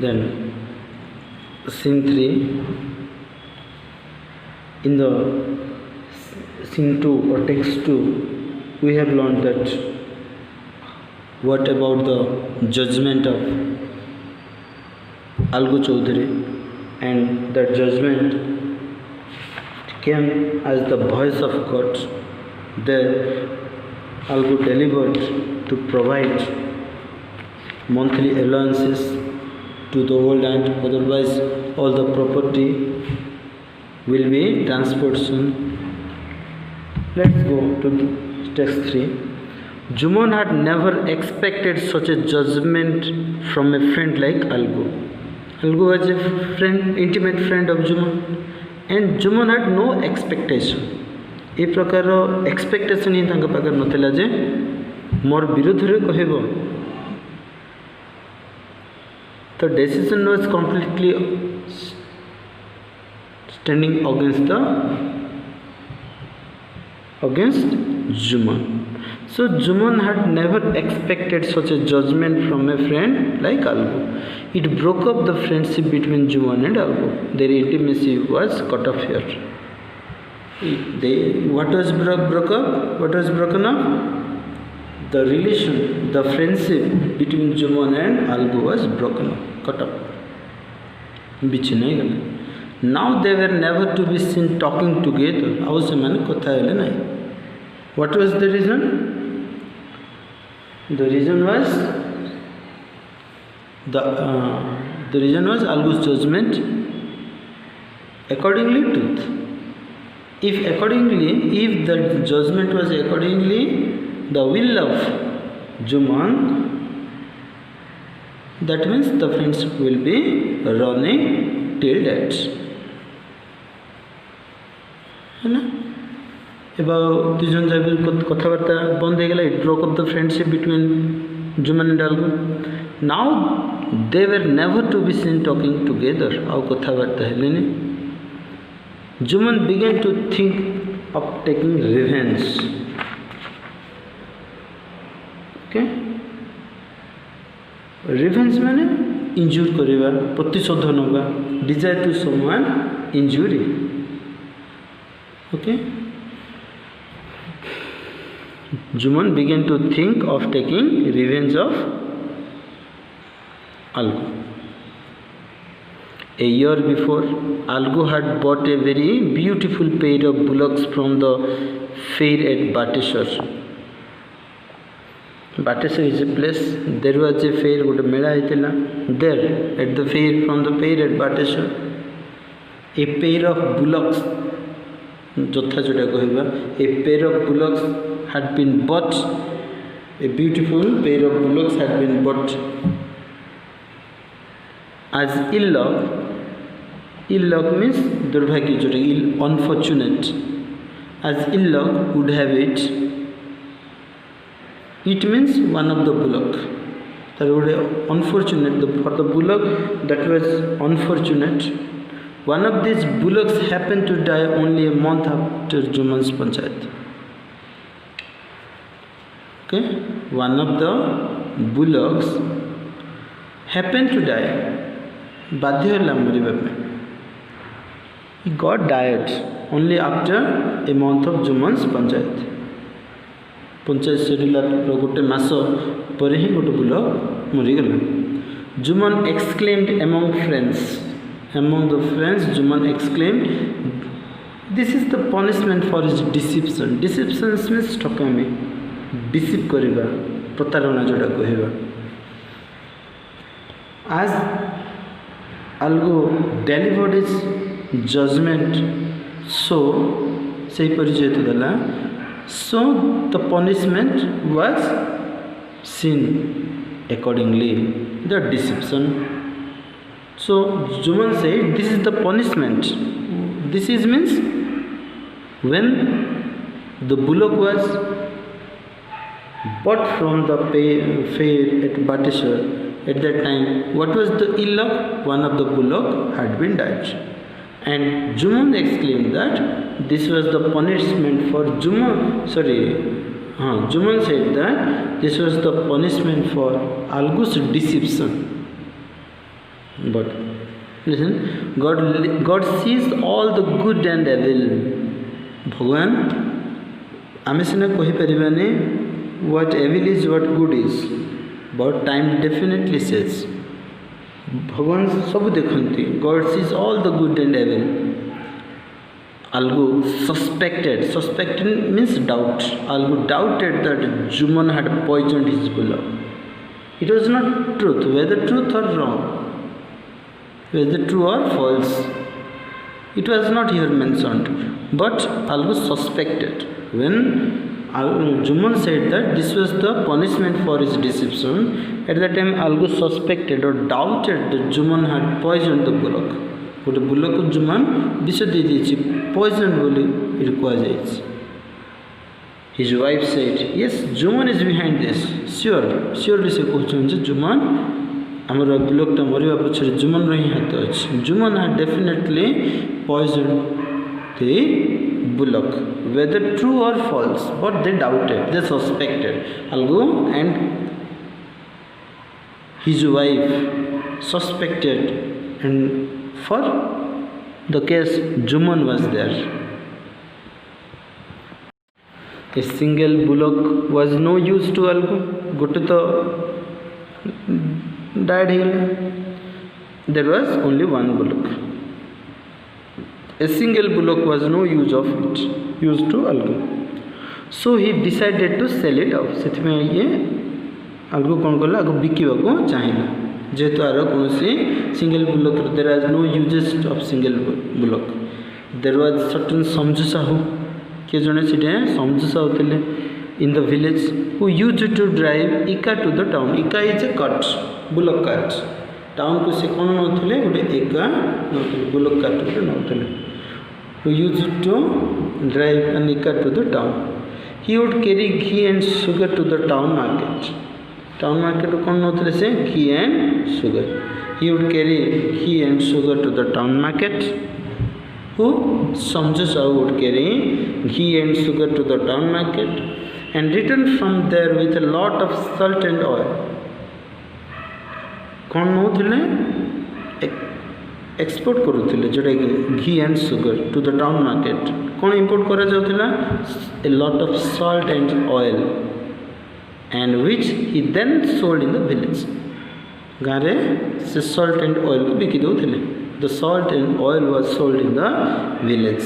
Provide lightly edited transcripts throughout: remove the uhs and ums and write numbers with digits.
Then scene 3, in the scene 2 or text 2, we have learned that what about the judgment of Algu Chaudhary, and that judgment came as the voice of God. There Algu delivered to provide monthly allowances to the old aunt, otherwise all the property will be transferred soon. Let's go to text 3. Juman had never expected such a judgment from a friend like Algu. Algu was a friend, intimate friend of Juman, and Juman had no expectation. ए प्रकार expectation ही तांका पाकर नथिला जे मोर विरुद्ध रे कहबो. The decision was completely standing against Juman. So Juman had never expected such a judgment from a friend like Algu. It broke up the friendship between Juman and Algu. Their intimacy was cut off here. What was broke up? What was broken up? The relation, the friendship between Juman and Algu was broken up, cut up. Now they were never to be seen talking together. What was the reason? The reason was Algu's judgment accordingly truth. If the judgment was accordingly the will of Juman, that means the friendship will be running till that. है ना? About दुजन जब कथाबार्ता बंद हो गया, it broke up the friendship between Juman and Algu. Now they were never to be seen talking together. आउ कथाबार्ता है लेने. Juman began to think of taking revenge. Okay? Revenge माने injure करेगा, प्रतिशोधन होगा, desire to someone injury. Okay? Juman began to think of taking revenge of Algu. A year before, Algu had bought a very beautiful pair of bullocks from the fair at Bateshwar. Bateshwar is a place. There was a fair, good mela hitila. There, at the fair, from the fair at Bateshwar, a pair of bullocks, jotha jota kohiba, a pair of bullocks had been bought. A beautiful pair of bullocks had been bought. As ill luck means durbhagya jota, unfortunate. As ill luck would have it, it means one of the bullock. That would unfortunate for the bullock that was unfortunate. One of these bullocks happened to die only a month after Juman's panchayat. Okay, one of the bullocks happened to die. बाध्य होला मरिबा पे. He got died only after a month of Juman's panchayat. Panchayat सरिला गोटे मास पर ही गोटे bullock मरीगला. Juman exclaimed among the friends, Juman exclaimed, "This is the punishment for his deception." Deception means ठकामी, deceive करिबा, प्रतारणा जोड़ा कहिबा. As Algu delivered his judgment, so the punishment was seen accordingly, the deception. So Juman said, this is the punishment. This means when the bullock was bought from the fair at Bateshwar, at that time, what was the ill luck? One of the bullock had been died. And Juman exclaimed that this was the punishment for Juman said that this was the punishment for Algu's deception. But listen, God sees all the good and evil. भगवान आमे सिना कहि परिबाने what evil is, what good is, but time definitely says भगवान सब देखती. God sees all the good and evil. Algu suspected means doubt. Algu doubted that Juman had poisoned his beloved. It was not truth, whether truth or wrong, whether true or false, it was not here mentioned, but Algu suspected. When Juman said that this was the punishment for his deception, at that time Algu suspected or doubted that Juman had poisoned the bullock. गोटे bullock को जुमान विष दे दी poison बोली कहुଯାଇଛି. His wife said, yes, Juman is behind this. Surely से कहते जुमान आमर बुलकटा मरवा पछरे जुमान ही हाथ अच्छे. Juman had definitely poisoned the bullock, whether true or false, but they doubted, they suspected. Algo and his wife suspected, and for the case Juman was there. A single bullock was no use to Algu. Gote to died here. There was only one bullock. A single bullock was no use of it, used to Algu. So he decided to sell it off. सेथिमे ये Algu कौन कला आगु बिकिबा को चाहिला. जेहेतु are कौन single bullock there आज no uses of single bullock. There was certain Samaju Sahu किए जड़े से समझु साहू थे in the village who use to drive इका टू द टाउन. इका is a cut bullock cart. Town को से कौन नौले गोटे एका नौले बुलक कार्ट गोटे नौले who use to drive an इका to the town. He would carry ghee and sugar to the town market. Town market कौन नौले से घी and sugar. He would carry ghee and sugar to the town market. Who? Samju Sahu would carry ghee and sugar to the town market and return from there with a lot of salt and oil. कौन नौले export करुले जोटा कि घी and sugar to the town market. कौन import करा जाउथिला? A lot of salt and oil, and which he then sold in the village. गाँव से सॉल्ट एंड ऑयल को बिकी दौले. The salt and oil was sold in the village.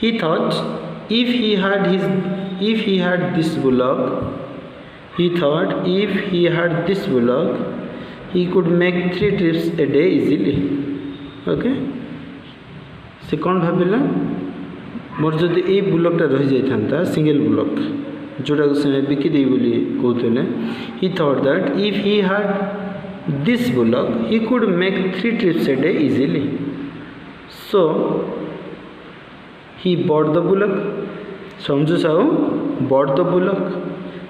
He thought if he had this bullock, he could make 3 trips a day easily. Okay, से कौन भाविला मोर जदि ये बुलकटा रही जाता सिंगल बुलक जोटा से बिकिदे बोली कहते. ही thought that if he had this bullock he could make 3 trips a day easily. So he bought the bullock. Samju Sahu bought the bullock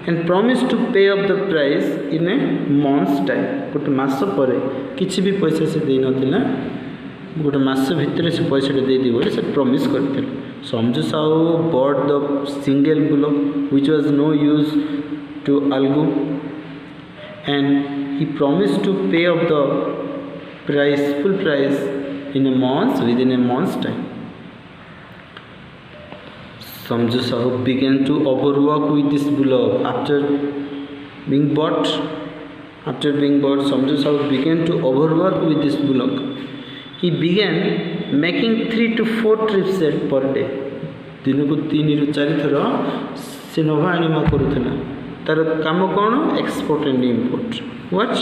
and promised to pay up the price in a month's time. गोटे मास पर किसी भी पैसा से दे नथिला. गोटे मास भितर से पैसा दे दी बोले से प्रॉमिस करते. Samju Sahu bought the single bullock which was no use to Algu, and he promised to pay up the price, full price, within a month's time. Samju Sahu began to overwork with this bullock. After being bought, Samju Sahu began to overwork with this bullock. He began making 3 to 4 trips per day. दिन को 3 ରୁ 4 थर से नवा आनिमा करूला. तार काम कौन? Export and import. What?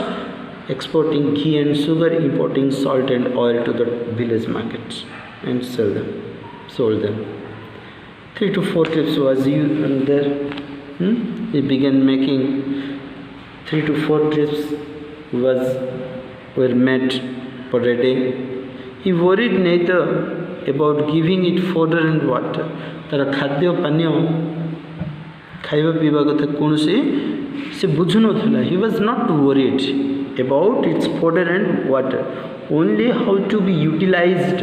Exporting ghee and sugar, importing salt and oil to the village markets and sold them. 3 to 4 trips was there. He began making 3 to 4 trips were made per day. He worried neither about giving it fodder and water. तार खाद्य पानीय खाइबा पीवा कथा कौन से बुझु नथिला. He was not worried about its fodder and water, only how to be utilized,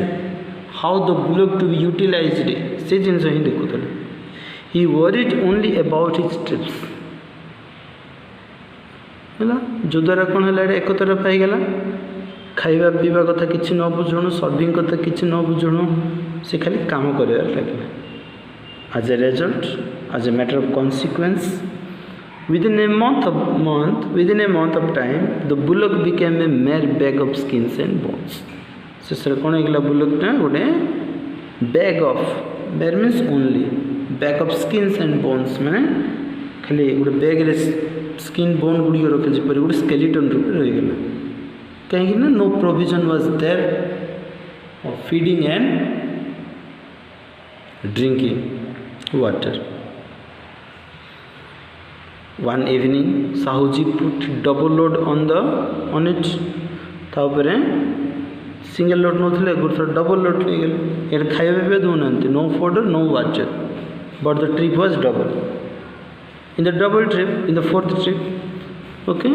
how the bullock to be utilized, से जिनस ही देखुला. He worried only about his trips. है जो द्वारा कौन है एक तरफ पाई गला खाइबा पीवा कथा किसी न बुझुणु सर्विंग कथा किसी न बुझुणु से खाली काम करिवार लगे as a result as a matter of consequence within a month of time the bullock became a mere bag of skins and bones से कौन होगा बुलोक गोटे bag of bag means only bag of skins and bones मैंने खाली गोटे bag skin bone गुड़िक रखे जपर गोटे skeleton रूप रहीगला कहीं no provision was there of feeding and drinking water one evening Sahuji put double load on it तापर सिंगल लोड नौले गोटे डबल लोड नहीं गले ये खाଇବା भी दूना no fodder no water but the trip was double in the double trip in the fourth trip okay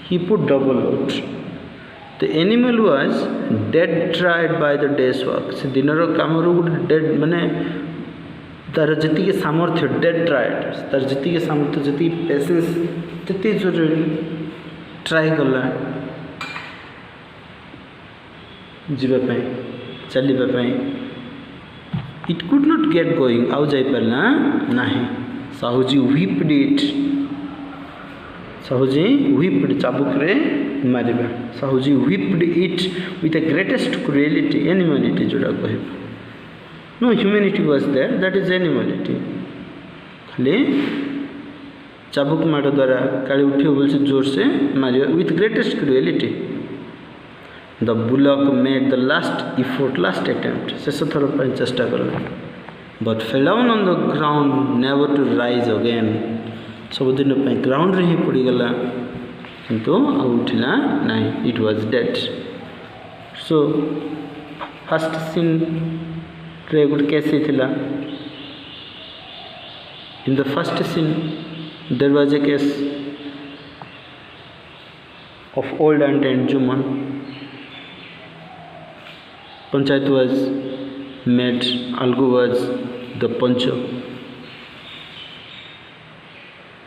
he put double load the animal was dead tired by the day's work से दिन काम dead माने तार जी सामर्थ्य dead tired तार जी सामर्थ्य जी PaySense जी जरूरी try कला जीवाई चलवाई it could not get going आउ जापारा ना Sahuji whipped it Sahuji whipped चाबुक रे मारिबा Sahuji whipped it with the greatest cruelty animality जोड़ा कह no humanity was there that is animality खाली चाबुक माड़ द्वारा काली उठे बोल से जोर से मारिबा with greatest cruelty The bullock made the last attempt शेष थर पर चेष्टा कला but fell down on the ground never to rise again सबुदिन ग्राउंड रे ही पड़ीगला किंतु उठला नहीं it was dead so first scene रे गुड कैसे थिला in the first scene there was a case of old aunt and Juman Panchayat was made, Algu was the pancho.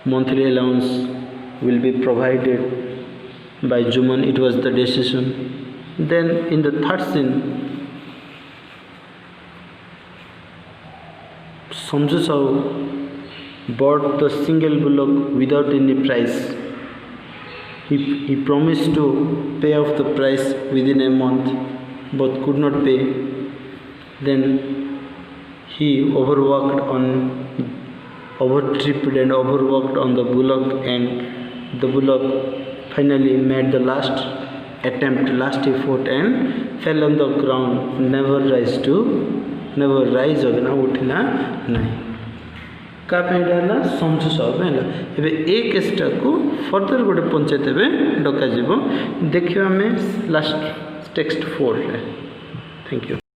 Monthly allowance will be provided by Juman, it was the decision. Then in the third scene, Samju Sahu bought the single bullock without any price. He promised to pay off the price within a month, but could not pay. Then he overtripped and overworked on the bullock, and the bullock finally made the last effort and fell on the ground, never rise again उठिला नहीं का पेला समझु सब है एबे ए केसटा को further गोटे पंचायत एवं duck देखिए आम लास्ट टेक्स्ट 4 थैंक यू।